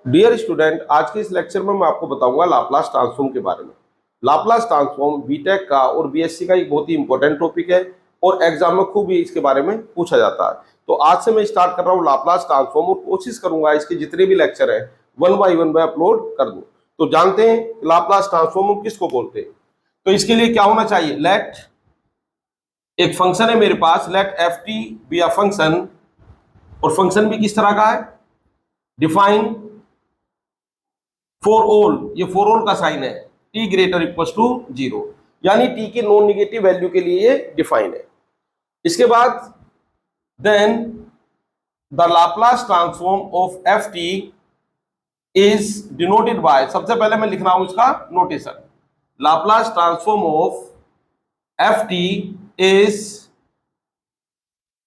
Dear student, आज के इस लेक्चर में मैं आपको बताऊंगा लाप्लास ट्रांसफॉर्म के बारे में। लाप्लास ट्रांसफॉर्म बीटेक का और बीएससी का एक बहुत ही इंपॉर्टेंट टॉपिक है और एग्जाम में खूब ही इसके बारे में पूछा जाता है। तो आज से मैं स्टार्ट कर रहा हूँ लाप्लास ट्रांसफॉर्म और कोशिश करूंगा इसके जितने भी लेक्चर हैं वन बाय वन में अपलोड कर दूं। तो जानते हैं लाप्लास ट्रांसफॉर्म किसको बोलते हैं। तो इसके लिए क्या होना चाहिए, लेट एक फंक्शन है मेरे पास, let F T be a function, और फंक्शन भी किस तरह का है, डिफाइन फॉर ऑल, ये फॉर ऑल का साइन है, टी ग्रेटर इक्वल टू 0, यानी टी की नॉन निगेटिव वैल्यू के लिए ये डिफाइन है। इसके बाद then the Laplace transform of f T is denoted by, सबसे पहले मैं लिख रहा हूं इसका notation, Laplace transform of f T is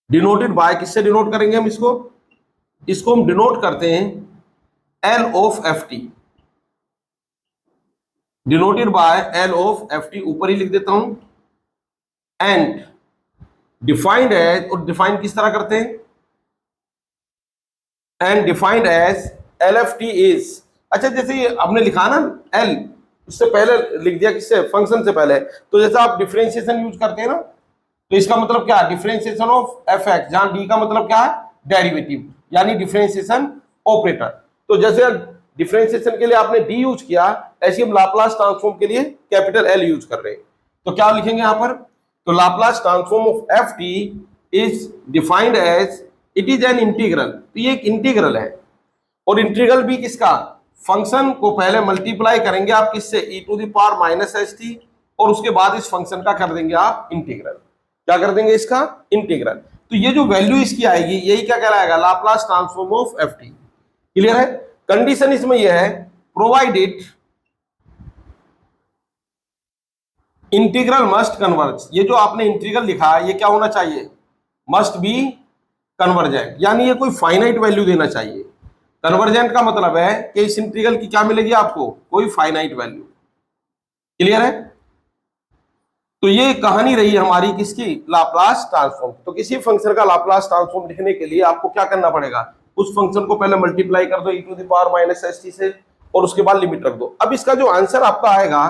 denoted by, किससे डिनोट करेंगे हम इसको हम डिनोट करते हैं L of f t, denoted by L of f t, ऊपर ही लिख देता हूं, एंड डिफाइंड एज, और डिफाइन किस तरह करते हैं, and defined as L f T is, अच्छा जैसे ये हमने लिखा ना एल, उससे पहले लिख दिया किससे, फंक्शन से पहले, तो जैसे आप डिफरेंशिएशन यूज करते हैं ना, तो इसका मतलब क्या है, डिफरेंशिएशन ऑफ एफ एक्स, जहां डी का मतलब क्या है, डेरिवेटिव, यानी डिफरेंशिएशन ऑपरेटर। तो जैसे डिफरेंशिएशन के लिए आपने डी यूज किया, ऐसे हम लाप्लास ट्रांसफॉर्म के लिए कैपिटल एल यूज कर रहे हैं। तो क्या लिखेंगे यहां पर, तो Laplace transform of f T is defined as, it is an integral, तो ये एक इंटीग्रल है, और इंटीग्रल भी किसका, फंक्शन को पहले मल्टीप्लाई करेंगे आप किससे, e to the power minus s t, और उसके बाद इस फंक्शन का कर देंगे आप इंटीग्रल, क्या कर देंगे इसका इंटीग्रल। तो ये जो वैल्यू इसकी आएगी यही क्या कहलाएगा, Laplace transform of f T. Clear है। कंडीशन इसमें यह है, प्रोवाइडेड इंटीग्रल मस्ट कन्वर्ज, ये जो आपने इंटीग्रल लिखा है ये क्या होना चाहिए, मस्ट बी कन्वर्जेंट, यानी ये कोई फाइनाइट वैल्यू देना चाहिए। कन्वर्जेंट का मतलब है कि इस इंटीग्रल की क्या मिलेगी आपको, कोई फाइनाइट वैल्यू। क्लियर है। तो ये कहानी रही हमारी किसकी, लाप्लास ट्रांसफॉर्म। तो किसी फंक्शन का लाप्लास ट्रांसफॉर्म लिखने के लिए आपको क्या करना पड़ेगा, उस फंक्शन को पहले मल्टीप्लाई कर दो e to the power minus s t से, और उसके बाद लिमिट रख दो। अब इसका जो आंसर आपका आएगा,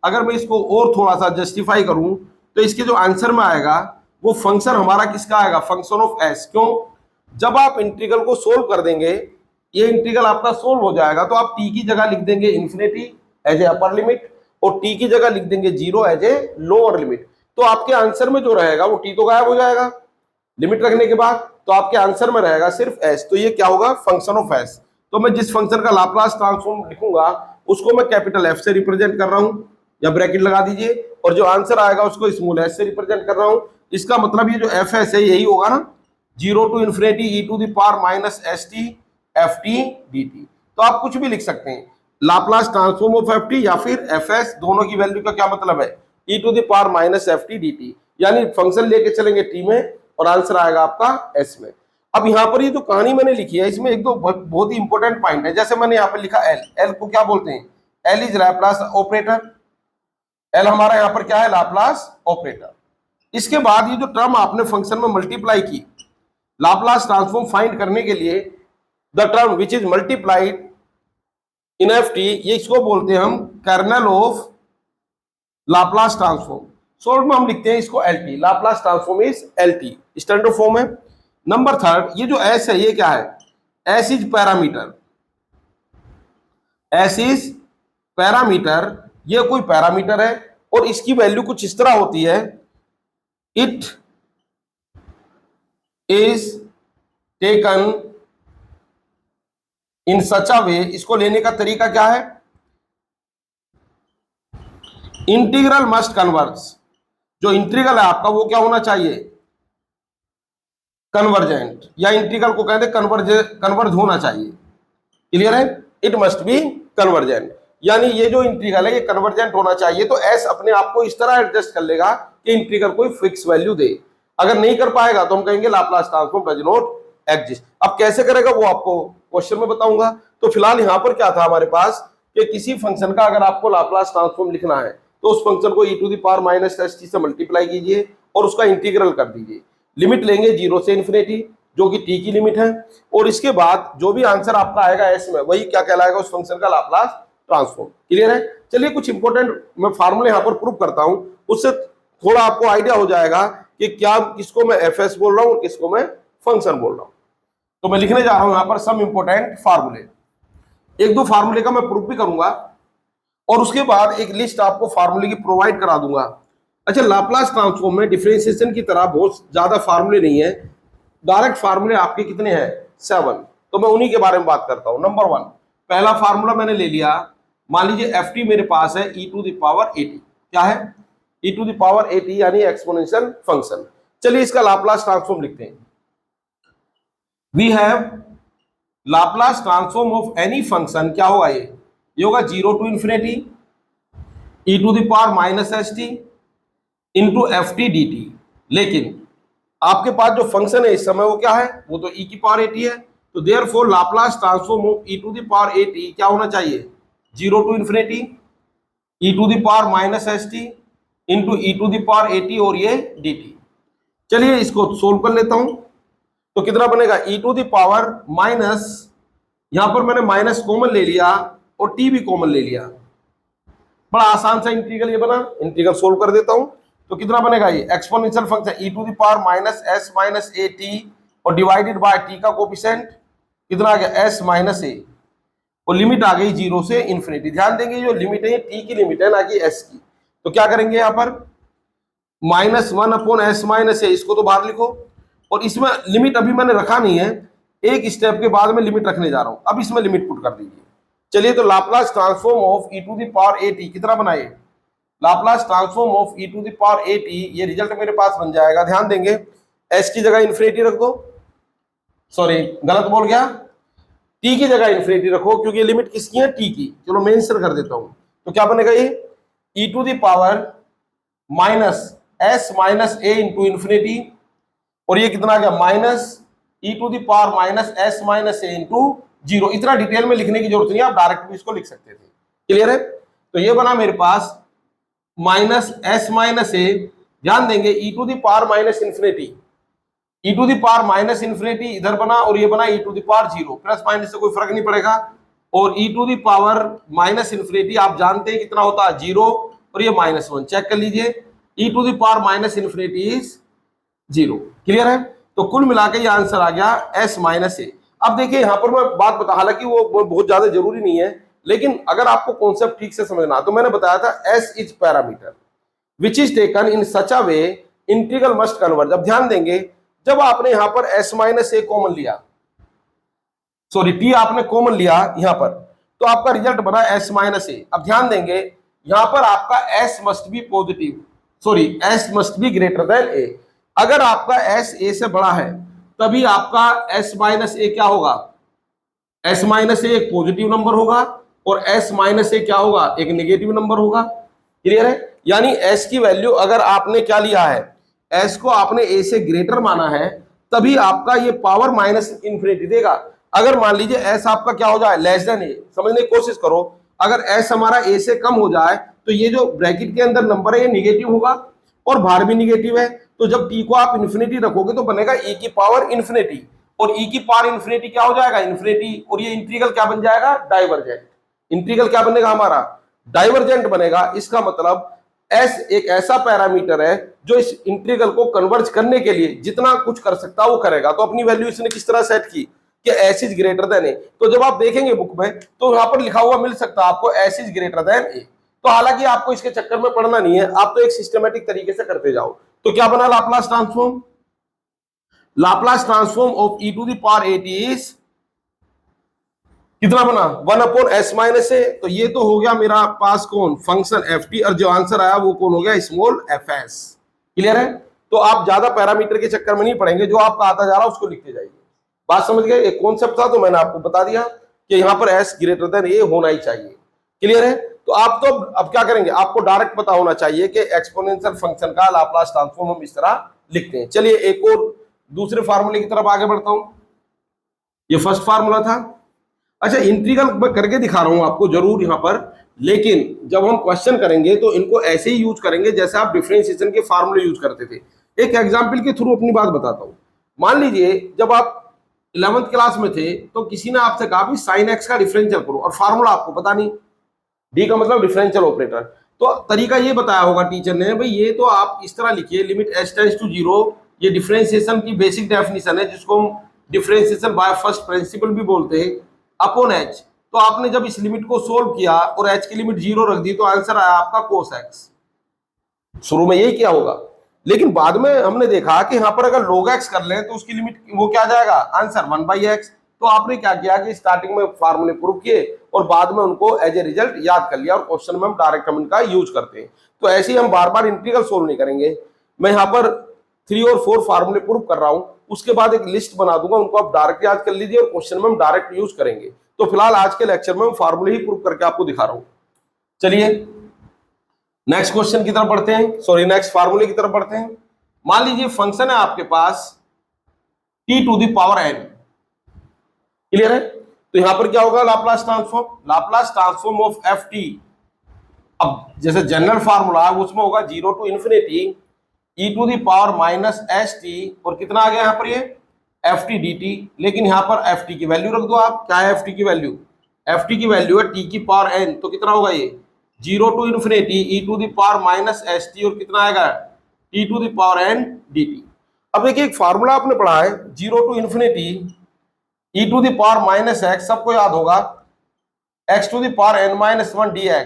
अगर मैं इसको और थोड़ा सा जस्टिफाई करूं, तो इसके जो आंसर में आएगा वो फंक्शन हमारा किसका आएगा, फंक्शन ऑफ एस। क्यों, जब आप इंटीग्रल को सोल्व कर देंगे, ये इंटीग्रल आपका सोल्व हो जाएगा, तो आप टी की जगह लिख देंगे infinity as a upper limit, और टी की जगह लिख देंगे 0 एज ए लोअर लिमिट। तो आपके आंसर में जो रहेगा वो टी तो गायब हो जाएगा लिमिट रखने के बाद, तो आपके आंसर में रहेगा सिर्फ एस। तो ये क्या होगा, फंक्शन ऑफ एस। तो मैं जिस फंक्शन का लाप्लास ट्रांसफॉर्म लिखूंगा उसको मैं कैपिटल एफ से रिप्रेजेंट कर रहा हूं, या ब्रैकेट लगा दीजिए, और जो आंसर आएगा उसको स्मॉल एस से रिप्रेजेंट कर रहा हूं। इसका मतलब ये जो एफ एस है यही होगा ना, 0 to infinity e to the power minus s t f t d t. तो आप कुछ भी लिख सकते हैं, Laplace transform of f t या फिर एफ एस, दोनों की वैल्यू का क्या मतलब है, e to the power minus f t d t, यानी फंक्शन लेके चलेंगे टी में और आंसर आएगा आपका एस में। अब यहाँ पर ये जो कहानी मैंने लिखी है इसमें एक दो बहुत ही इंपॉर्टेंट पॉइंट है। जैसे मैंने यहाँ पर लिखा एल, एल को क्या बोलते हैं, L is Laplace operator, L हमारा यहाँ पर क्या है, लाप्लास ऑपरेटर। इसके बाद ये जो टर्म आपने फंक्शन में मल्टीप्लाई की लाप्लास ट्रांसफॉर्म फाइंड करने के लिए, the term which is multiplied in f t, ये इसको बोलते हैं हम kernel of Laplace transform. Short में हम लिखते हैं इसको L T, Laplace transform is L T, standard form है। नंबर थर्ड, ये जो एस है ये क्या है, s is parameter, s is parameter, ये कोई पैरामीटर है और इसकी वैल्यू कुछ इस तरह होती है, इट इज टेकन इन सच अ वे, इसको लेने का तरीका क्या है, इंटीग्रल मस्ट कन्वर्ज, जो इंटीग्रल है आपका वो क्या होना चाहिए, कन्वर्जेंट, या इंटीग्रल को कहते हैं कन्वर्ज होना चाहिए। क्लियर है, इट मस्ट बी कन्वर्जेंट, यानी ये जो इंटीग्रल है ये कन्वर्जेंट होना चाहिए। तो एस अपने आप को इस तरह एडजस्ट कर लेगा कि इंटीग्रल कोई फिक्स वैल्यू दे, अगर नहीं कर पाएगा तो हम कहेंगे Laplace transform does not exist. अब कैसे करेगा वो आपको क्वेश्चन में बताऊंगा। तो फिलहाल यहाँ पर क्या था हमारे पास कि किसी फंक्शन का अगर आपको लाप्लास ट्रांसफॉर्म लिखना है तो उस फंक्शन को e to the power minus s t से मल्टीप्लाई कीजिए और उसका इंटीग्रल कर दीजिए, लिमिट लेंगे 0 से इन्फिनिटी, जो कि टी की लिमिट है, और इसके बाद जो भी आंसर आपका आएगा एस में, वही क्या कहलाएगा, उस फंक्शन का लाप्लास ट्रांसफॉर्म। क्लियर है? चलिए कुछ इंपॉर्टेंट मैं फार्मूले यहाँ पर प्रूव करता हूं, उससे थोड़ा आपको आइडिया हो जाएगा कि क्या किसको मैं एफ एस बोल रहा हूँ और किसको मैं फंक्शन बोल रहा हूँ। तो मैं लिखने जा रहा हूं यहाँ पर सम इंपॉर्टेंट फार्मूले, एक दो फार्मूले का मैं प्रूफ भी करूंगा और उसके बाद एक लिस्ट आपको फार्मूले की प्रोवाइड करा दूंगा। अच्छा, लाप्लास ट्रांसफॉर्म में डिफरेंशिएशन की तरह बहुत ज्यादा फार्मूले नहीं है, डायरेक्ट फार्मूले आपके कितने हैं, 7। तो मैं उन्हीं के बारे में बात करता हूं। नंबर 1, पहला फार्मूला मैंने ले लिया, मान लीजिए एफ टी मेरे पास है e to the power at, क्या है, e to the power at यानी एक्सपोनेंशियल फंक्शन। चलिए इसका लाप्लास ट्रांसफॉर्म लिखते हैं। We have Laplace transform of any function, क्या होगा ये होगा 0 to infinity e to the power minus s t into f t d t. लेकिन आपके पास जो फंक्शन है इस समय वो क्या है, वो तो e की पावर at है, तो therefore Laplace transform of e to the power at क्या होना चाहिए, 0 to infinity e to the power minus s t into e to the power at और ये dt। चलिए इसको सोल्व कर लेता हूं, तो कितना बनेगा, e to the power minus, यहां पर मैंने माइनस कॉमन ले लिया और t भी कॉमन ले लिया, बड़ा आसान सा इंटीग्रल ये बना, इंटीग्रल सोल्व कर देता हूं। तो कितना बनेगा, ये exponential function e to the power minus s minus a t और डिवाइडेड बाय t का कोफिशिएंट कितना आ गया, s माइनस ए, और लिमिट आ गई 0 से इंफिनिटी। ध्यान देंगे जो लिमिट है ये t की लिमिट है ना कि s की। तो क्या करेंगे यहाँ पर, -1 अपॉन एस माइनस ए, इसको तो बाहर लिखो, और इसमें लिमिट अभी मैंने रखा नहीं है, एक स्टेप के बाद में लिमिट रखने जा रहा हूं, अब इसमें लिमिट पुट कर दीजिए। चलिए तो Laplace transform of e to the power at कितना बनाए, Laplace transform of e to the power at, ये रिजल्ट मेरे पास बन जाएगा। ध्यान देंगे s की जगह इंफिनिटी रख दो, सॉरी गलत बोल गया, t की जगह इंफिनिटी रखो क्योंकि ये लिमिट किसकी है, t की। चलो मैं आंसर कर देता हूं, तो क्या बनेगा ये e to the power minus s minus a into infinity, और ये कितना आ गया minus e to the power minus s minus a into 0। इतना डिटेल में लिखने की जरूरत नहीं है, आप डायरेक्ट भी इसको लिख सकते थे। क्लियर है? तो ये बना मेरे पास माइनस s माइनस a, ध्यान देंगे e to the power minus infinity, e to the power minus infinity इधर बना और ये बना e to the power 0, plus minus से कोई फर्क नहीं पड़ेगा, और e to the power minus infinity आप जानते हैं कितना होता है 0, और ये -1, चेक कर लीजिए e to the power minus infinity is 0। Clear है? तो कुल मिलाकर ये आंसर आ गया s माइनस ए। अब देखिए यहाँ पर मैं बात बता, हालांकि वो बहुत ज्यादा जरूरी नहीं है, लेकिन अगर आपको कॉन्सेप्ट ठीक से समझना, तो मैंने बताया था s is parameter which is taken in such a way integral must converge. अब ध्यान देंगे जब आपने यहाँ पर s माइनस ए कॉमन लिया, सॉरी t आपने कॉमन लिया यहाँ पर, तो आपका रिजल्ट बना s माइनस ए। अब ध्यान देंगे यहाँ पर आपका s must be positive, sorry s must be greater than a। अगर आपका s a से बड़ा है तभी आपका s माइनस ए क्या होगा, s माइनस ए एक पॉजिटिव नंबर होगा और s माइनस ए क्या होगा, एक नेगेटिव नंबर होगा। क्लियर है? यानी s की वैल्यू अगर आपने क्या लिया है, s को आपने a से ग्रेटर माना है, तभी आपका ये पावर माइनस इंफिनिटी देगा। अगर मान लीजिए s आपका क्या हो जाए, लेस देन a, समझने की कोशिश करो, अगर s हमारा a से कम हो जाए तो ये जो ब्रैकेट के अंदर नंबर है ये निगेटिव होगा और बाहर भी निगेटिव है, तो जब t को आप इन्फिनिटी रखोगे तो बनेगा e की पावर इन्फिनिटी, और e की पावर इन्फिनिटी क्या हो जाएगा, इन्फिनिटी, और ये इंटीग्रल क्या बन जाएगा, डाइवर्जेंट। इंटीग्रल क्या बनेगा हमारा, डाइवर्जेंट बनेगा। इसका मतलब s एक ऐसा पैरामीटर है जो इस इंटीग्रल को कन्वर्ज करने के लिए जितना कुछ कर सकता है वो करेगा। तो अपनी वैल्यू इसने किस तरह सेट की कि s is greater than a। तो जब आप देखेंगे बुक में तो यहाँ पर लिखा हुआ मिल सकता है आपको s is greater than a। तो हालांकि आपको इसके चक्कर में पढ़ना नहीं है, आप तो एक सिस्टमेटिक तरीके से करते जाओ। तो क्या बना Laplace transform, Laplace transform of e to the power at is कितना बना, 1 अपॉन s माइनस ए। तो ये तो हो गया मेरा पास कौन, फंक्शन एफ टी, और जो आंसर आया वो कौन हो गया, स्मॉल एफ एस। क्लियर है? तो आप ज्यादा पैरामीटर के चक्कर में नहीं पड़ेंगे, जो आपका आता जा रहा है उसको लिखते जाइए। बात समझ गए? एक कॉन्सेप्ट था तो मैंने आपको बता दिया कि यहाँ पर s ग्रेटर देन ए होना ही चाहिए। क्लियर है? तो आप तो अब क्या करेंगे, आपको डायरेक्ट पता होना चाहिए कि एक्सपोनेंशियल फंक्शन का लाप्लास ट्रांसफॉर्म हम इस तरह लिखते हैं। चलिए एक और दूसरे फार्मूले की तरफ आगे बढ़ता हूं। ये फर्स्ट फार्मूला था। अच्छा, इंटीग्रल मैं करके दिखा रहा हूं आपको जरूर यहां पर, लेकिन जब हम क्वेश्चन करेंगे तो इनको ऐसे ही यूज करेंगे जैसे आप डिफरेंशिएशन के फार्मूले यूज करते थे। एक एग्जांपल के थ्रू अपनी बात बताता हूं। मान लीजिए जब आप 11th क्लास में थे तो किसी ने आपसे कहा भी साइन एक्स का डिफरेंशियल करो और फार्मूला आपको पता नहीं, डी का मतलब डिफरेंशियल ऑपरेटर, तो तरीका ये बताया होगा टीचर ने, भाई ये तो आप इस तरह लिखिए limit h tends to zero, ये डिफरेंशिएशन की बेसिक डेफिनेशन है जिसको हम डिफरेंशिएशन बाय फर्स्ट प्रिंसिपल भी बोलते हैं, अपॉन एच। तो आपने जब इस लिमिट को सोल्व किया और एच की लिमिट जीरो रख दी तो आंसर आया आपका कोस एक्स। शुरू में यही किया होगा, लेकिन बाद में हमने देखा कि यहाँ पर अगर log x कर लें तो उसकी लिमिट वो क्या जाएगा, आंसर 1/x। तो आपने क्या किया कि स्टार्टिंग में फार्मूले प्रूव किए और बाद में उनको एज ए रिजल्ट याद कर लिया और क्वेश्चन में हम डायरेक्ट हम इनका यूज करते हैं। तो ऐसे ही हम बार बार इंटीग्रल सोल्व नहीं करेंगे। मैं यहाँ पर 3 और 4 फार्मूले प्रूव कर रहा हूँ, उसके बाद एक लिस्ट बना दूंगा, उनको आप डायरेक्ट याद कर लीजिए और क्वेश्चन में हम डायरेक्ट यूज करेंगे। तो फिलहाल आज के लेक्चर में हम फार्मूले ही प्रूव करके आपको दिखा रहा हूँ। चलिए नेक्स्ट क्वेश्चन की तरफ बढ़ते हैं, सॉरी नेक्स्ट फार्मूले की तरफ बढ़ते हैं। मान लीजिए फंक्शन है आपके पास t to the power n, clear है? तो यहां पर क्या होगा, Laplace transform of f t. अब जैसे जनरल फार्मूला उसमें होगा 0 to infinity e to the power minus s t, और कितना आ गया यहाँ पर ये एफ टी डी टी। लेकिन यहाँ पर एफ टी की वैल्यू रख दो आप, क्या है एफ टी की वैल्यू, एफ टी की वैल्यू है टी की पावर n, तो कितना होगा ये 0 to infinity e to the power minus s t, और कितना आएगा t to the power n dt। अब देखिए एक फार्मूला आपने पढ़ा है 0 to infinity e to the power minus x, सबको याद होगा x to the power n minus 1 dx,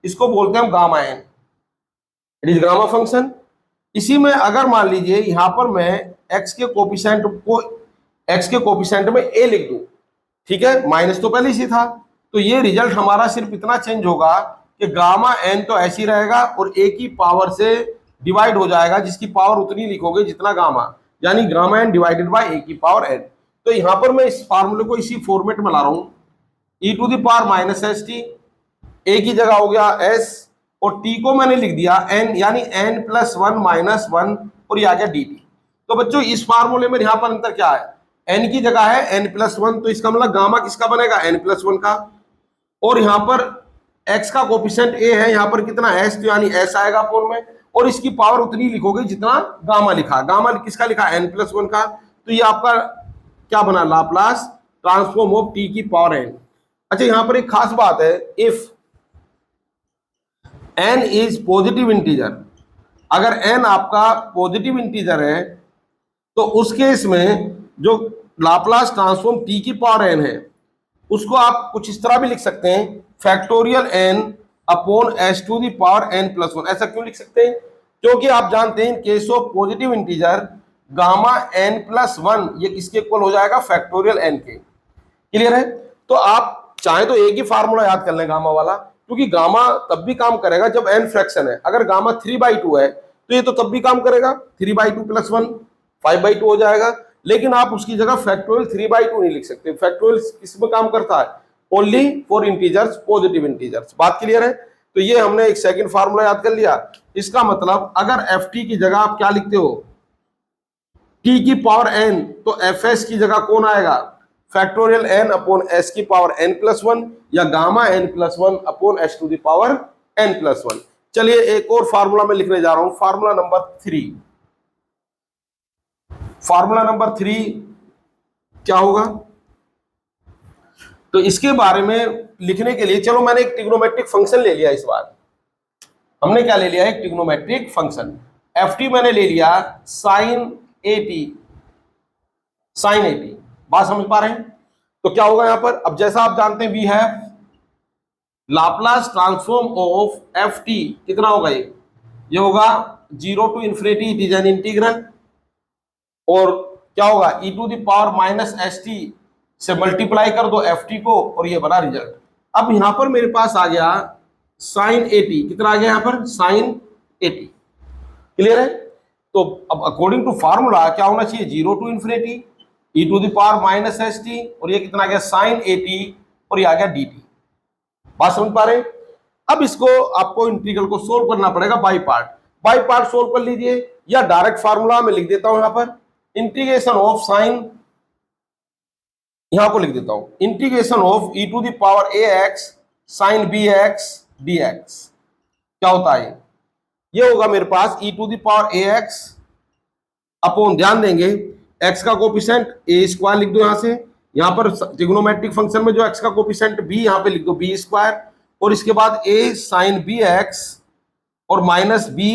इसको बोलते हैं हम gamma n, it is gamma function. इसी में अगर मान लीजिए यहां पर मैं x के कोफिशिएंट में a लिख दूं, ठीक है, माइनस तो पहले ही था, तो ये रिजल्ट हमारा सिर्फ इतना चेंज होगा कि गामा n तो ऐसी रहेगा और a की पावर से डिवाइड हो जाएगा, जिसकी पावर उतनी लिखोगे जितना गामा, यानी gamma n divided by a की पावर n। तो यहां पर मैं इस फार्मूले को इसी फॉर्मेट में ला रहा हूं, e to the power minus s t, a की जगह हो गया s और t को मैंने लिख दिया n, यानी n प्लस 1 माइनस 1, और ये आ गया dt। तो बच्चों इस फार्मूले में यहां पर अंतर क्या है, n की जगह है n प्लस 1, तो इसका मतलब गामा किसका बनेगा n प्लस 1 का, और यहां पर x का कोफिशिएंट a है, यहां पर कितना s, तो यानी s आएगा अपोन में, और इसकी पावर उतनी लिखोगे जितना गामा लिखा, गामा किसका लिखा n प्लस 1 का, तो ये आपका क्या बना, लाप्लास ट्रांसफॉर्म ऑफ t की पावर n। अच्छा यहां पर एक खास बात है, if n is positive integer, अगर n आपका पॉजिटिव इंटीजर है तो उस केस में जो लाप्लास ट्रांसफॉर्म t की पावर n है उसको आप कुछ इस तरह भी लिख सकते हैं, factorial n upon s to the power n plus 1। ऐसा क्यों लिख सकते हैं, क्योंकि आप जानते हैं in case of positive integer gamma n plus 1 ये किसके इक्वल हो जाएगा, फैक्टोरियल n के, क्लियर है? तो आप चाहे तो एक ही फार्मूला याद कर लें गामा वाला, क्योंकि गामा तब भी काम करेगा जब n फ्रैक्शन है। अगर गामा 3/2 है तो ये तो तब भी काम करेगा, 3/2 प्लस 1 5/2 हो जाएगा, लेकिन आप उसकी जगह फैक्टोरियल 3/2 नहीं लिख सकते। फैक्टोरियल किसमें काम करता है, only for integers, positive integers. बात क्लियर है? तो ये हमने एक सेकंड फार्मूला याद कर लिया। इसका मतलब अगर एफ टी की जगह आप क्या लिखते हो, टी की पावर n, तो एफ एस की जगह कौन आएगा, फैक्टोरियल n अपॉन एस की पावर n प्लस 1, या gamma n plus 1 upon s to the power n plus 1। चलिए एक और फार्मूला में लिखने जा रहा हूं, फार्मूला नंबर 3। फार्मूला नंबर 3 क्या होगा, तो इसके बारे में लिखने के लिए चलो मैंने एक ट्रिग्नोमेट्रिक फंक्शन ले लिया। इस बार हमने क्या ले लिया, एक ट्रिग्नोमेट्रिक फंक्शन एफ टी मैंने ले लिया sine a t, sine a t. बात समझ पा रहे हैं? तो क्या होगा यहां पर, अब जैसा आप जानते हैं we have Laplace transform of f T, कितना होगा ये होगा 0 to infinity, it is an integral, और क्या होगा e to the power minus s t से मल्टीप्लाई कर दो एफ टी को, और ये बना रिजल्ट। अब यहां पर मेरे पास आ गया साइन ए टी, कितना आ गया यहां पर, साइन ए टी, क्लियर है? तो अब अकॉर्डिंग टू फार्मूला क्या होना चाहिए, 0 to infinity e to the power minus s t, और ये कितना आ गया साइन ए टी, और ये आ गया डी टी। बात समझ पा रहे हैं? अब इसको आपको इंटीग्रल को सोल्व करना पड़ेगा बाई पार्ट सोल्व कर लीजिए, या डायरेक्ट फार्मूला में लिख देता हूं यहां पर, इंटीग्रेशन ऑफ साइन, यहां को लिख देता हूं integration of e to the power a x sine b x d x. क्या होता है ये होगा मेरे पास e to the power a x upon, ध्यान देंगे एक्स का कोफिशिएंट ए स्क्वायर लिख दो, यहां से यहां पर ट्रिग्नोमेट्रिक फंक्शन में जो एक्स का कोफिशिएंट बी, यहां पे लिख दो बी स्क्वायर, और इसके बाद ए साइन बी एक्स और minus b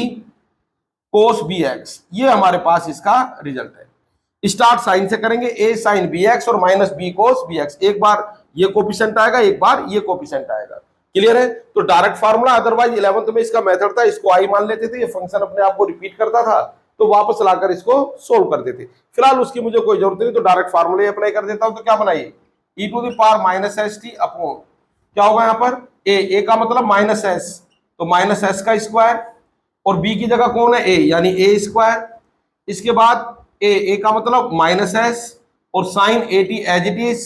cos b x. ये हमारे पास इसका रिजल्ट है। स्टार्ट साइन से करेंगे, ए साइन बी एक्स और minus b cos b x. एक बार ये कोफिशिएंट आएगा, एक बार ये कोफिशिएंट आएगा। क्लियर है? तो डायरेक्ट फार्मूला, अदरवाइज 11th में इसका मेथड था, इसको आई मान लेते थे, ये फंक्शन अपने आप को रिपीट करता था, तो वापस लाकर इसको सोल्व कर देते। फिलहाल उसकी मुझे कोई जरूरत नहीं, तो डायरेक्ट फार्मूले अप्लाई कर देता हूं। तो क्या बनाइए, e to the power minus s t upon क्या होगा यहाँ पर ए का मतलब माइनस एस, तो माइनस एस का स्क्वायर, और बी की जगह कौन है ए, यानी ए स्क्वायर। इसके बाद ए का मतलब माइनस एस और sine a t as it is.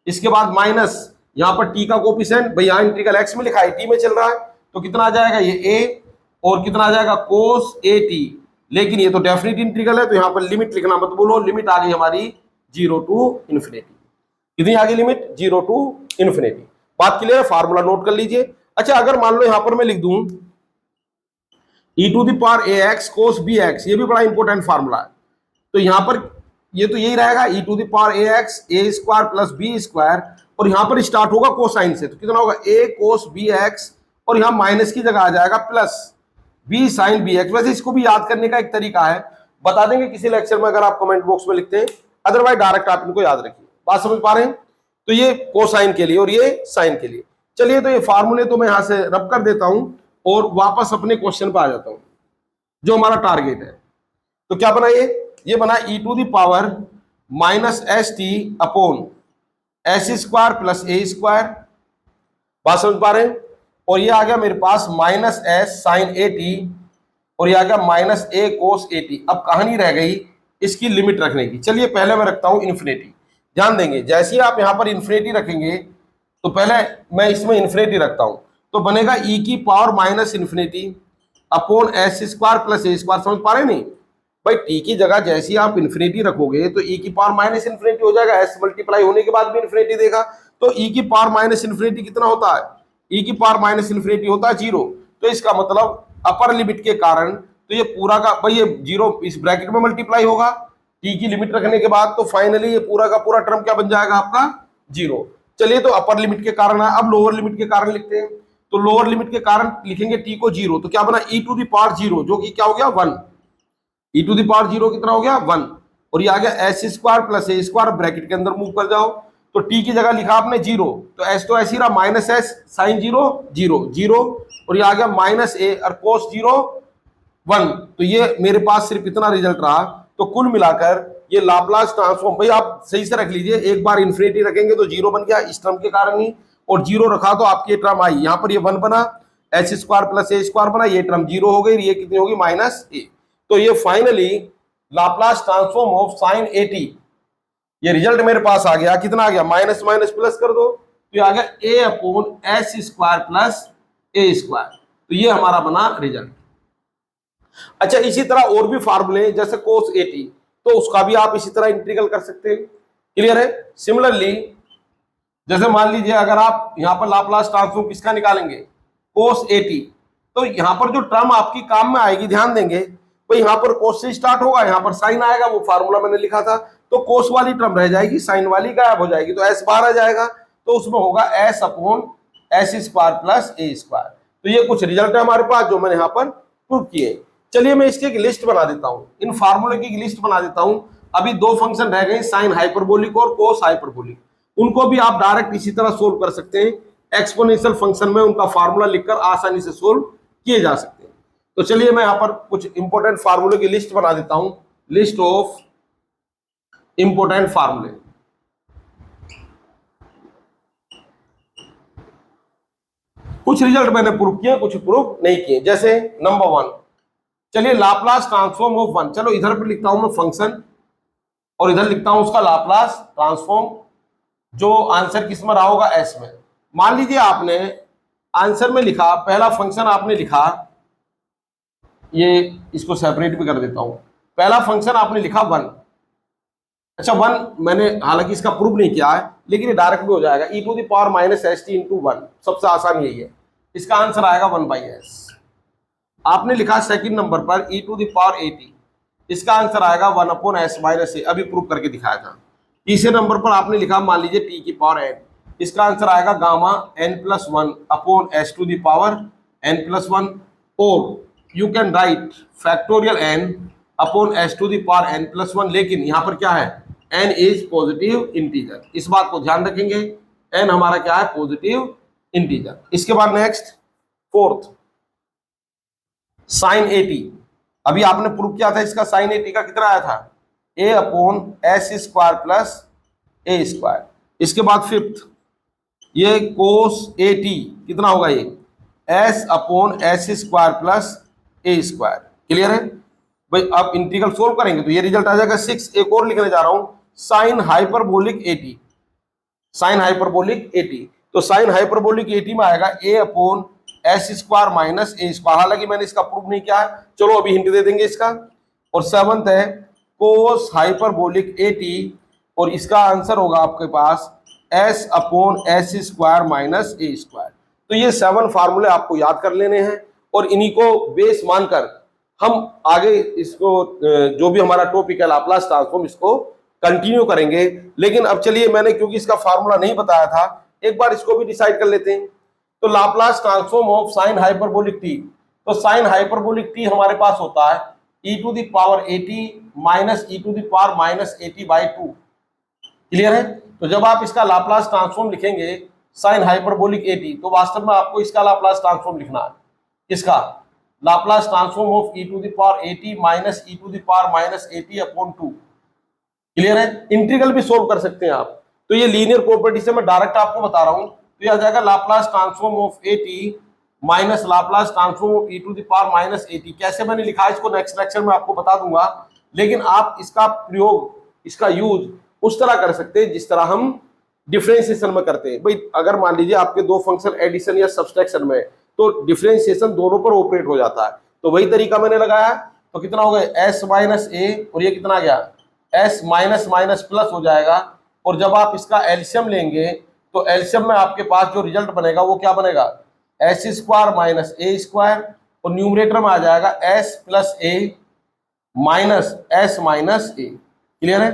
इसके बाद माइनस यहाँ पर टी का कोफिशिएंट, भाई यहाँ इंटीग्रल एक्स में लिखा है, टी में चल रहा है, तो कितना आ जाएगा ये ए, और कितना आ जाएगा कोस ए टी। लेकिन ये तो डेफिनेट इंटीग्रल है, तो यहाँ पर लिमिट लिखना मत बोलो, लिमिट आ गई हमारी 0 टू इन्फिनिटी। कितनी आ गई लिमिट? 0 to infinity. बात क्लियर है? फार्मूला नोट कर लीजिए। अच्छा, अगर मान लो यहाँ पर मैं लिख दूं e to the power a x cos b x, ये भी बड़ा इंपॉर्टेंट फार्मूला है, तो यहां पर ये तो यही रहेगा e to the power a x a square plus b square, और यहां पर स्टार्ट होगा कोसाइन से, तो कितना होगा a कोस बी एक्स, और यहां माइनस की जगह आ जाएगा plus b sine b x. वैसे इसको भी याद करने का एक तरीका है, बता देंगे किसी लेक्चर में अगर आप कमेंट बॉक्स में लिखते हैं, अदरवाइज डायरेक्ट आप इनको याद रखिए। बात समझ पा रहे हैं? तो ये कोसाइन के लिए और ये साइन के लिए। चलिए, तो ये फार्मूले तो मैं यहां से रब कर देता हूं और वापस अपने क्वेश्चन पर आ जाता हूं, जो हमारा टारगेट है। तो क्या बना ये बना e to the power minus s t upon s square plus a square. बात समझ पा रहे हैं? और ये आ गया मेरे पास minus s sine a t, और ये आ गया minus A cos A T. अब कहानी रह गई इसकी लिमिट रखने की। चलिए, पहले मैं रखता हूं इन्फिनिटी। ध्यान देंगे, जैसे ही आप यहां पर इन्फिनिटी रखेंगे, तो पहले मैं इसमें इन्फिनिटी रखता हूं, तो बनेगा e की power minus infinity upon s square plus a square. समझ पा रहे नहीं भाई? टी की जगह जैसे ही आप इन्फिनिटी रखोगे, तो e की पावर माइनस इन्फिनिटी हो जाएगा, s मल्टीप्लाई होने के बाद भी इन्फिनिटी देगा, तो e की पावर माइनस इन्फिनिटी कितना होता है? e की पावर माइनस इन्फिनिटी होता है 0। तो इसका मतलब अपर लिमिट के कारण तो ये पूरा का भाई ये 0 इस ब्रैकेट में मल्टीप्लाई होगा t की लिमिट रखने के बाद, तो फाइनली ये पूरा का पूरा टर्म क्या बन जाएगा आपका 0। चलिए, तो अपर लिमिट के कारण है, अब लोअर लिमिट के कारण लिखते हैं। तो लोअर लिमिट के कारण लिखेंगे t को 0, तो क्या बना e टू द पावर 0, जो कि क्या हो गया 1। e टू द पावर 0 कितना हो गया 1, और ये आ गया S square plus a square, bracket के अंदर मूव कर जाओ, तो t की जगह लिखा आपने 0, तो s तो ऐसे ही रहा माइनस एस साइन 0 0 0, और ये आ गया माइनस ए और कोस 0 1। तो ये मेरे पास सिर्फ इतना रिजल्ट रहा। तो कुल मिलाकर ये लाप्लास ट्रांसफॉर्म, भाई आप सही से रख लीजिए, एक बार इन्फिनिटी रखेंगे तो 0 बन गया इस टर्म के कारण ही, और 0 रखा तो आपकी ये टर्म आई, यहाँ पर ये 1 बना, H square plus a square बना, ये टर्म 0 हो गई, ये कितनी होगी माइनस ए। तो ये finally Laplace transform of sign a T, ये रिजल्ट मेरे पास आ गया। कितना आ गया? माइनस माइनस प्लस कर दो, तो ये आ गया ए upon s square plus a square. तो ये हमारा बना रिजल्ट। अच्छा, इसी तरह और भी फार्मूले जैसे कोस ए टी, तो उसका भी आप इसी तरह इंटीग्रल कर सकते हैं। क्लियर है? सिमिलरली जैसे मान लीजिए अगर आप यहां पर लाप्लास ट्रांसफॉर्म किसका निकालेंगे कोस ए टी, तो यहां पर जो टर्म आपकी काम में आएगी, ध्यान देंगे भाई, यहां पर कोस से स्टार्ट होगा, यहां पर साइन आएगा, वो फार्मूला मैंने लिखा था, तो कोस वाली टर्म रह जाएगी, साइन वाली गायब हो जाएगी, तो एस बाहर आ जाएगा, तो उसमें होगा s upon s square plus a square. तो ये कुछ रिजल्ट है हमारे पास जो मैंने यहाँ पर प्रूव किए। चलिए, मैं इसकी एक लिस्ट बना देता हूँ, इन फार्मूले की लिस्ट बना देता हूँ। अभी दो फंक्शन रह गए, साइन हाइपरबोलिक और कोस हाइपरबोलिक, उनको भी आप डायरेक्ट इसी तरह सोल्व कर सकते हैं। एक्सपोनेंशियल फंक्शन में उनका फार्मूला लिखकर आसानी से सोल्व किए जा सकते हैं। तो चलिए, मैं यहाँ पर कुछ इंपॉर्टेंट फार्मूले की लिस्ट बना देता हूँ, लिस्ट ऑफ इंपॉर्टेंट फार्मूले। कुछ रिजल्ट मैंने प्रूव किए, कुछ प्रूव नहीं किए। जैसे नंबर 1, चलिए लाप्लास ट्रांसफॉर्म ऑफ 1, चलो इधर पे लिखता हूं मैं फंक्शन और इधर लिखता हूं उसका लाप्लास ट्रांसफॉर्म, जो आंसर किस में रहा होगा एस में। मान लीजिए आपने आंसर में लिखा, पहला फंक्शन आपने लिखा, ये इसको सेपरेट भी कर देता हूं, पहला फंक्शन आपने लिखा 1। अच्छा, 1 मैंने हालांकि इसका प्रूव नहीं किया है, लेकिन ये डायरेक्ट भी हो जाएगा, e to the power minus s t into 1, सबसे आसान यही है, इसका आंसर आएगा 1/s। आपने लिखा सेकंड नंबर पर e टू द पावर 80, इसका आंसर आएगा 1/s - a। अभी प्रूव करके दिखाया था। तीसरे नंबर पर आपने लिखा मान लीजिए t की पावर n, इसका आंसर आएगा गामा n+1/n+1, और you can write factorial n/s⁴n+1, लेकिन यहां पर क्या है, n इज पॉजिटिव इंटीजर। इस बात को ध्यान रखेंगे, n हमारा क्या है, पॉजिटिव इंटीजर। इसके बाद नेक्स्ट फोर्थ साइन 80। अभी आपने प्रूव किया था इसका साइन 80 का कितना आया था, a/s² + a²। इसके बाद फिफ्थ ये कोस 80 कितना होगा, ये s/s² + a²। क्लियर है भाई। अब इंटीग्रल सोल्व करेंगे तो ये रिजल्ट आ जाएगा 6। एक और लिखने जा रहा हूं, साइन हाइपरबोलिक 80। साइन हाइपरबोलिक 80, तो साइन हाइपरबोलिक 80 में आएगा a/s² - a²। हालांकि मैंने इसका प्रूफ नहीं किया है, चलो अभी हिंट दे देंगे इसका। और सेवंथ है कोस हाइपरबोलिक 80, और इसका आंसर होगा आपके पास s/s² - a²। तो ये 7 फार्मूले आपको याद कर लेने हैं, और इन्हीं को बेस मानकर हम आगे इसको जो भी हमारा टॉपिक है लाप्लास ट्रांसफॉर्म, इसको कंटिन्यू करेंगे। लेकिन अब चलिए, मैंने क्योंकि इसका फार्मूला नहीं बताया था, एक बार इसको भी डिसाइड कर लेते हैं। तो Laplace transform of sine hyperbolic T, तो साइन हाइपरबोलिक टी हमारे पास होता है e⁻80 - e⁻−80/2। क्लियर है। तो जब आप इसका लाप्लास ट्रांसफॉर्म लिखेंगे साइन हाइपरबोलिक 80, तो वास्तव में आपको इसका लाप्लास ट्रांसफॉर्म लिखना है। इसका Laplace transform of e⁻80 - e⁻−80/2। Clear है। इंटीग्रल भी सोल्व कर सकते हैं आप। तो ये लीनियर प्रॉपर्टी से मैं डायरेक्ट आपको बता रहा हूं, तो ये आ जाएगा Laplace transform of 80 minus Laplace transform of e⁻−80। कैसे मैंने लिखा है इसको नेक्स्ट लेक्चर में आपको बता दूंगा, लेकिन आप इसका प्रयोग, इसका यूज उस तरह कर सकते हैं जिस तरह हम डिफरेंशिएशन में करते हैं। भाई अगर मान लीजिए आपके दो फंक्शन एडिशन या सब्सट्रैक्शन में, तो डिफरेंशिएशन दोनों पर ऑपरेट हो जाता है। तो वही तरीका मैंने लगाया। तो कितना हो गया s - a, और ये कितना आ गया s माइनस प्लस हो जाएगा। और जब आप इसका एलसीएम लेंगे तो एलसीएम में आपके पास जो रिजल्ट बनेगा वो क्या बनेगा, s² - a², और न्यूमरेटर में आ जाएगा s + a - s - a। Clear है।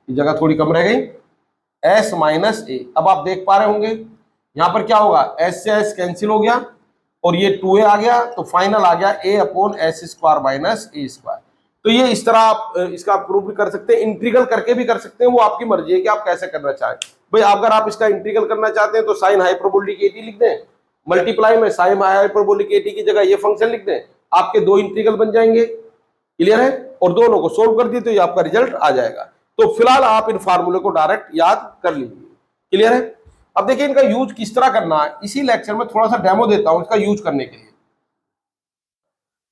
ये जगह थोड़ी कम रह गई, s - a। अब आप देख पा रहे होंगे यहां पर क्या होगा, s से s कैंसिल हो गया, और ये 2a आ गया, तो फाइनल आ गया a/s² - a²। तो ये इस तरह आप इसका प्रूफ भी कर सकते हैं, इंटीग्रल करके भी कर सकते हैं, वो आपकी मर्जी है कि आप कैसे करना चाहें। भाई अगर आप इसका इंटीग्रल करना चाहते हैं तो साइन हाइपरबोलिक 80 लिख दें, मल्टीप्लाई में साइन हाइपरबोलिक 80 की जगह ये फंक्शन लिख दें, आपके दो इंटीग्रल बन जाएंगे। क्लियर है। और दोनों को सोल्व कर दिए तो ये आपका रिजल्ट आ जाएगा। तो फिलहाल आप इन फार्मूले को डायरेक्ट याद कर लीजिए। क्लियर है। अब देखिए इनका यूज किस तरह करना है, इसी लेक्चर में थोड़ा सा डेमो देता हूं इसका यूज करने के लिए।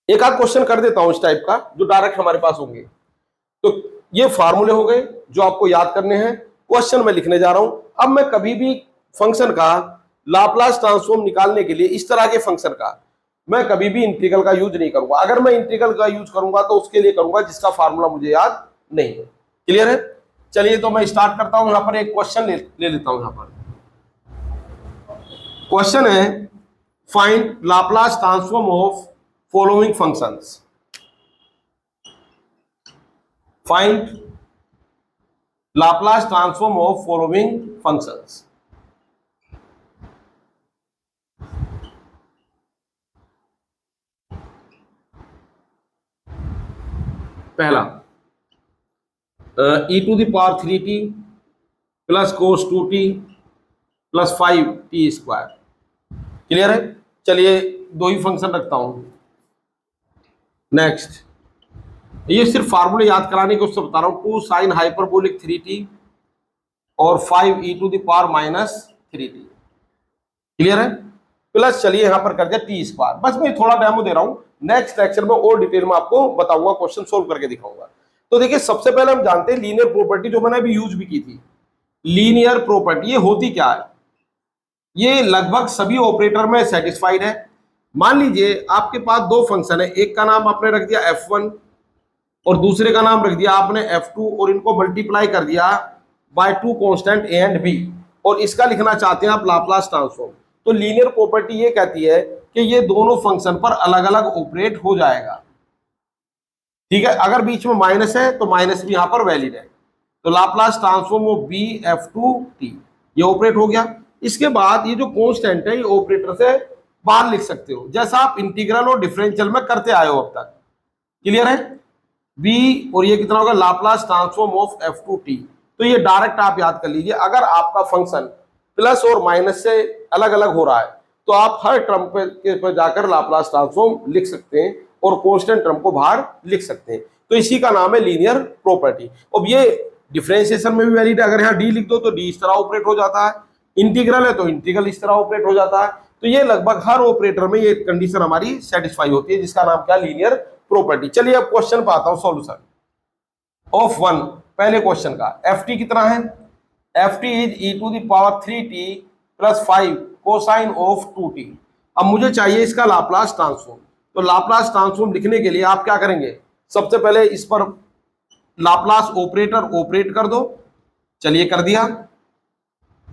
एक आध क्वेश्चन कर देता हूं इस टाइप का जो डायरेक्ट हमारे पास होंगे। तो ये फार्मूले हो गए जो आपको याद करने हैं, क्वेश्चन में लिखने जा रहा हूं। अब मैं कभी भी फंक्शन का लाप्लास ट्रांसफॉर्म निकालने के लिए, इस तरह के फंक्शन का, मैं कभी भी इंटीग्रल का यूज नहीं करूंगा। अगर मैं इंटीग्रल का यूज करूंगा तो उसके लिए करूंगा जिसका फार्मूला मुझे याद नहीं है। क्लियर है। चलिए तो मैं स्टार्ट करता हूं। यहां पर एक क्वेश्चन ले लेता हूं। यहां पर क्वेश्चन है, find Laplace transform of following functions. Find Laplace transform of following functions. पहला e⁻3t + cos 2t + 5t²। Clear है। चलिए दो ही फंक्शन रखता हूं। नेक्स्ट, ये सिर्फ फार्मूले याद कराने के उससे बता रहा हूं, 2 sin हाइपरबोलिक 3t और 5e⁻3t। क्लियर है। प्लस चलिए यहां पर कर दिया t²। बस मैं थोड़ा डेमो दे रहा हूं, नेक्स्ट लेक्चर में और डिटेल में आपको बताऊंगा, क्वेश्चन सोल्व करके दिखाऊंगा। तो देखिए सबसे पहले हम जानते हैं लीनियर प्रॉपर्टी, जो मैंने अभी यूज भी की थी। लीनियर प्रॉपर्टी ये होती क्या है, ये लगभग सभी ऑपरेटर में सेटिस्फाइड है। मान लीजिए आपके पास दो फंक्शन है, एक का नाम आपने रख दिया f1 और दूसरे का नाम रख दिया आपने f2, और इनको मल्टीप्लाई कर दिया by 2 constant a and b, और इसका लिखना चाहते हैं आप लाप्लास ट्रांसफॉर्म। तो लीनियर प्रॉपर्टी ये कहती है कि ये दोनों फंक्शन पर अलग अलग ऑपरेट हो जाएगा। ठीक है, अगर बीच में माइनस है तो माइनस भी यहाँ पर वैलिड है। तो Laplace transform of B F two T, ये ऑपरेट हो गया। इसके बाद ये जो कांस्टेंट है ये ऑपरेटर से बाहर लिख सकते हो, जैसा आप इंटीग्रल और डिफरेंशियल में करते आए हो अब तक। क्लियर है? बी और ये कितना होगा, Laplace transform of F two T. तो ये डायरेक्ट आप याद कर लीजिए, अगर आपका फंक्शन प्लस और माइनस से अलग अलग हो रहा है तो आप हर टर्म पे जाकर लाप्लास ट्रांसफॉर्म लिख सकते हैं और कांस्टेंट टर्म को बाहर लिख सकते हैं। तो इसी का नाम है लीनियर प्रॉपर्टी। अब ये डिफरेंशिएशन में भी वैलिड है, अगर यहाँ डी लिख दो तो डी इस तरह ऑपरेट हो जाता है, इंटीग्रल है तो इंटीग्रल इस तरह ऑपरेट हो जाता है। तो ये लगभग हर ऑपरेटर में ये कंडीशन हमारी सेटिस्फाई होती है, जिसका नाम क्या, लीनियर प्रॉपर्टी। चलिए अब क्वेश्चन पे आता हूं, सॉल्यूशन ऑफ वन। पहले क्वेश्चन का एफ टी कितना है, F T is E to the power 3t plus 5 cosine of 2t। अब मुझे चाहिए इसका लाप्लास ट्रांसफॉर्म। तो लाप्लास ट्रांसफॉर्म लिखने के लिए आप क्या करेंगे, सबसे पहले इस पर लाप्लास ऑपरेटर ऑपरेट कर दो। चलिए कर दिया।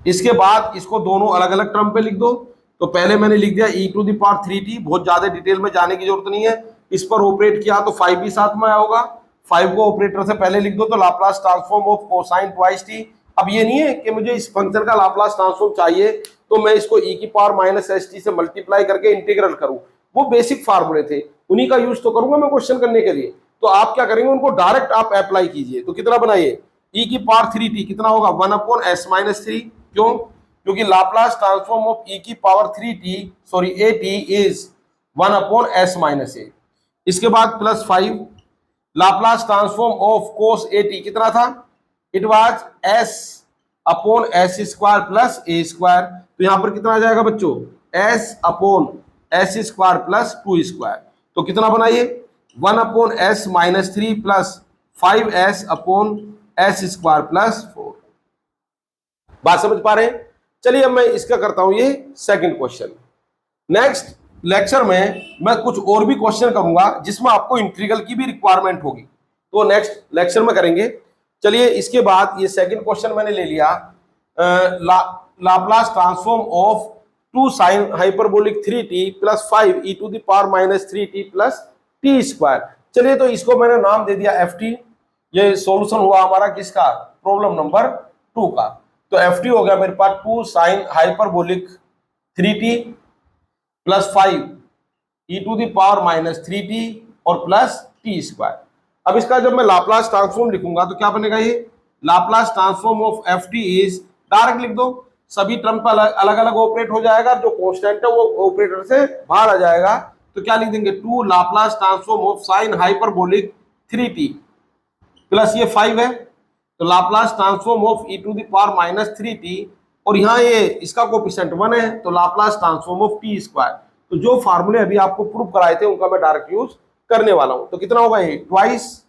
इसके बाद इसको दोनों अलग अलग टर्म पे लिख दो। तो पहले मैंने लिख दिया ई टू द पावर 3t, बहुत ज्यादा डिटेल में जाने की जरूरत नहीं है। इस पर ऑपरेट किया तो 5 भी साथ में होगा, 5 को ऑपरेटर से पहले लिख दो तो Laplace transform of cosine twice T. अब ये नहीं है कि मुझे इस फंक्शन का लाप्लास ट्रांसफॉर्म चाहिए तो मैं इसको e की पावर माइनस एस टी से मल्टीप्लाई करके इंटीग्रल करूं, वो बेसिक फार्मूले थे, उन्हीं का यूज तो करूंगा मैं क्वेश्चन करने के लिए। तो आप क्या करेंगे, उनको डायरेक्ट आप अप्लाई कीजिए। तो कितना बनाइए, e की पावर 3t कितना होगा, 1/s-3। क्यों? क्योंकि लाप्लास ट्रांसफॉर्म ऑफ e की power 3t sorry at is 1/s-a। इसके बाद plus 5 Laplace transform of cos at कितना था, it was s/s² plus a²। तो यहां पर कितना आ जाएगा बच्चों, s/s² प्लस 2²। तो कितना बनाइए, 1/s-3 प्लस 5s/s² प्लस 4। बात समझ पा रहे हैं? चलिए अब मैं इसका करता हूं ये सेकंड क्वेश्चन। नेक्स्ट लेक्चर में मैं कुछ और भी क्वेश्चन करूंगा जिसमें आपको इंटीग्रल की भी रिक्वायरमेंट होगी, तो नेक्स्ट लेक्चर में करेंगे। चलिए इसके बाद ये सेकंड क्वेश्चन मैंने ले लिया, Laplace transform of 2 sine hyperbolic 3t plus 5 e to the power minus 3t plus t²। चलिए तो इसको मैंने नाम दे दिया ft। ये सॉल्यूशन हुआ हमारा किसका, प्रॉब्लम नंबर 2 का। तो ft हो गया मेरे पास 2 sine hyperbolic 3t plus 5 e to the power minus 3t और प्लस t²। अब इसका जब मैं लाप्लास ट्रांसफॉर्म लिखूंगा तो क्या बनेगा, ये Laplace transform of ft is, direct लिख दो, सभी टर्म पर अलग अलग ऑपरेट हो जाएगा, जो कांस्टेंट है वो ऑपरेटर से बाहर आ जाएगा। तो क्या लिख देंगे, 2 Laplace transform of sine hyperbolic 3t plus ये 5 है, तो Laplace transform of e to the power minus 3t, और यहाँ ये इसका कोएफिशिएंट 1 है, तो लाप्लास ट्रांसफॉर्म ऑफ t²। तो जो फार्मूले अभी आपको प्रूव कराए थे उनका मैं डायरेक्ट यूज करने वाला हूं। तो कितना होगा ये, ट्वाइस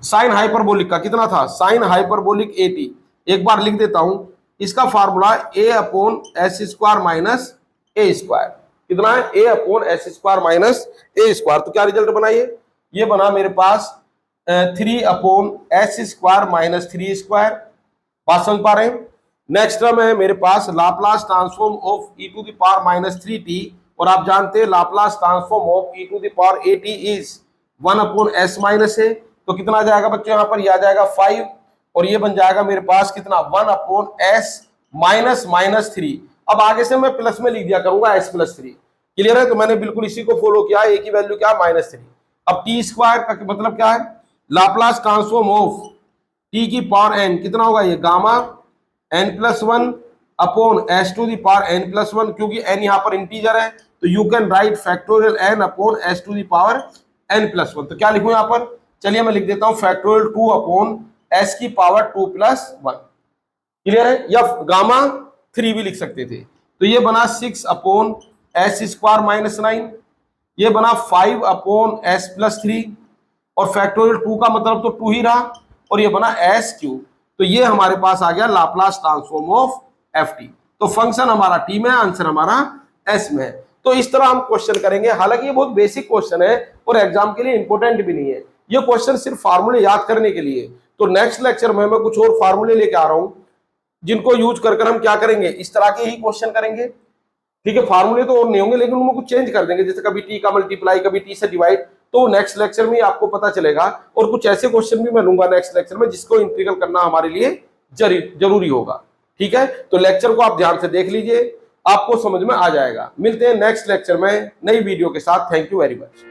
साइन हाइपरबोलिक का कितना था, साइन हाइपरबोलिक at, एक बार लिख देता हूं, इसका फार्मूला a/s² माइनस a²। कितना है, a/s² माइनस a²। तो क्या रिजल्ट बना, ये बना मेरे पास 3/s² माइनस 3²। बात समझ पा रहे हैं? नेक्स्ट टर्म है मेरे पास Laplace transform of e to the power minus 3t, और आप जानते हैं Laplace transform of e to the power at is 1/s-a। तो कितना आ जाएगा बच्चों, यहाँ पर यह आ जाएगा 5, और ये बन जाएगा मेरे पास कितना, 1/s-3। अब आगे से मैं प्लस में लिख दिया करूंगा s+3। क्लियर है? तो मैंने बिल्कुल इसी को फॉलो किया, a की वैल्यू क्या, -3। अब t² का मतलब क्या है, लाप्लास ट्रांसफॉर्म ऑफ t की पावर n कितना होगा, ये gamma n+1 upon s to the power n+1, क्योंकि n यहाँ पर इंटीजर है तो you can write factorial n upon s to the power n+1। तो क्या लिखूं यहाँ पर, चलिए मैं लिख देता हूं फैक्टोरियल 2 अपॉन s की पावर 2+1। क्लियर है? या गामा 3 भी लिख सकते थे। तो ये बना 6/s² माइनस 9, ये बना 5/s+3, और फैक्टोरियल 2 का मतलब तो 2 ही रहा, और ये बना s³। तो ये हमारे पास आ गया लाप्लास ट्रांसफॉर्म ऑफ ft। तो फंक्शन हमारा t में, आंसर हमारा s में है। तो इस तरह हम क्वेश्चन करेंगे। हालांकि ये बहुत बेसिक क्वेश्चन है और एग्जाम के लिए इंपॉर्टेंट भी नहीं है, ये क्वेश्चन सिर्फ फार्मूले याद करने के लिए। तो नेक्स्ट लेक्चर में मैं कुछ और फार्मूले लेके आ रहा हूं जिनको यूज कर हम क्या करेंगे, इस तरह के ही क्वेश्चन करेंगे। ठीक है, फार्मूले तो और नहीं होंगे लेकिन उनको कुछ चेंज कर देंगे, जैसे कभी t का मल्टीप्लाई, कभी t से डिवाइड। तो नेक्स्ट लेक्चर में आपको पता चलेगा, और कुछ ऐसे क्वेश्चन भी मैं लूंगा नेक्स्ट लेक्चर में जिसको इंटीग्रल करना हमारे लिए जरूरी होगा। ठीक है, तो लेक्चर को आप ध्यान से देख लीजिए, आपको समझ में आ जाएगा। मिलते हैं नेक्स्ट लेक्चर में नई वीडियो के साथ। Thank you very much.